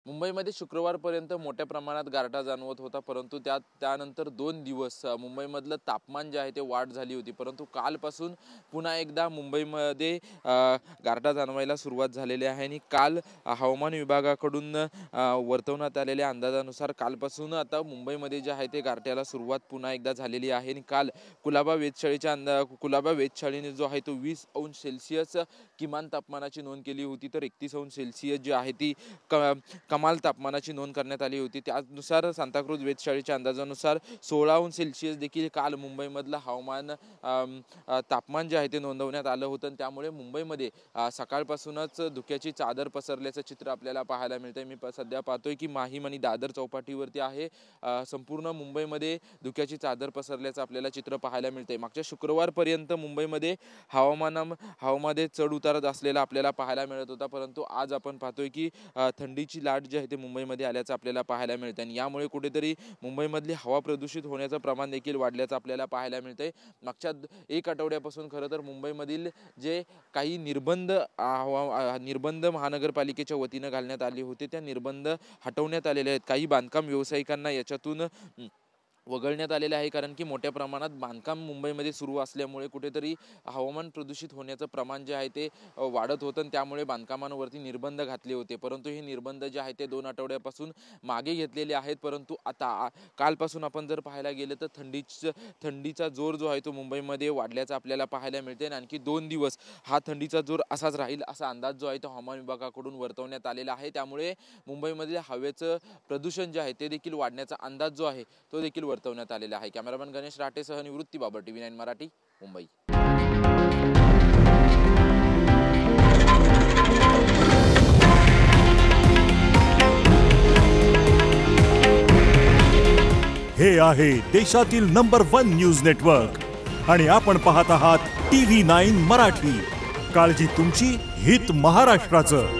मुंबईमध्ये शुक्रवारपर्यंत मोठ्या प्रमाणात गारठा जाणवत होता, परंतु त्यानंतर 2 दिवस मुंबईमधलं तापमान जे आहे ते वाढ झाली होती. परंतु कालपासून पुन्हा एकदा मुंबईमध्ये गारठा जाणवायला सुरुवात झालेली आहे आणि काल हवामान विभागाकडून वर्तवण्यात आलेल्या अंदाजानुसार कालपासून आता मुंबईमध्ये जे आहे ते गारठ्याला सुरुवात पुन्हा एकदा झालेली आहे. आणि काल कुलाबा वेधशाळीने जो आहे तो 20 अंश सेल्सिअस किमान तापमानाची नोंद केली होती, तर 31 अंश सेल्सिअस जी आहे ती कमाल तापमानाची नोंद करण्यात आली होती. त्यानुसार सांताक्रूज वेधशाळेच्या अंदाजानुसार 16 अंश सेल्सिअस देखील काल मुंबईमधलं हवामान तापमान जे आहे ते नोंदवण्यात आलं होतं. त्यामुळे मुंबईमध्ये सकाळपासूनच धुक्याची चादर पसरल्याचं चित्र आपल्याला पाहायला मिळतंय. मी सध्या पाहतोय की माहीम आणि दादर चौपाटीवरती आहे. संपूर्ण मुंबईमध्ये धुक्याची चादर पसरल्याचं आपल्याला चित्र पाहायला मिळतंय. मागच्या शुक्रवारपर्यंत मुंबईमध्ये हवामानामध्ये चढ उतार असलेला आपल्याला पाहायला मिळत होता, परंतु आज आपण पाहतोय की थंडीची लाट जी आहे ते मुंबईमध्ये आल्याचं आपल्याला पाहायला मिळतं आणि यामुळे कुठेतरी मुंबईमधली हवा प्रदूषित होण्याचं प्रमाण देखील वाढल्याचं आपल्याला पाहायला मिळतंय. मागच्या 1 आठवड्यापासून खरं तर मुंबईमधील जे काही निर्बंध महानगरपालिकेच्या वतीनं घालण्यात आले होते, त्या निर्बंध हटवण्यात आलेले आहेत. काही बांधकाम व्यावसायिकांना याच्यातून वगळण्यात आलेले आहे, कारण की मोठ्या प्रमाणात बांधकाम मुंबईमध्ये सुरू असल्यामुळे कुठेतरी हवामान प्रदूषित होण्याचं प्रमाण जे आहे ते वाढत होतं आणि त्यामुळे बांधकामांवरती निर्बंध घातले होते. परंतु हे निर्बंध जे आहे ते 2 आठवड्यापासून मागे घेतलेले आहेत. परंतु आता कालपासून आपण जर पाहायला गेलं तर थंडीचा जोर जो आहे तो मुंबईमध्ये वाढल्याचा आपल्याला पाहायला मिळते आणि आणखी 2 दिवस हा थंडीचा जोर असाच राहील असा अंदाज जो आहे तो हवामान विभागाकडून वर्तवण्यात आलेला आहे. त्यामुळे मुंबईमधील हवेचं प्रदूषण जे आहे ते देखील वाढण्याचा अंदाज जो आहे तो देखील वर्तवण्यात आलेला आहे. कॅमेरामॅन गणेश राठेसह निवृत्ती बाबर, TV9 मराठी, मुंबई. हे आहे देशातील नंबर 1 न्यूज नेटवर्क आणि आपण पाहत आहात TV9 मराठी. काळजी तुमची, हित महाराष्ट्राचं.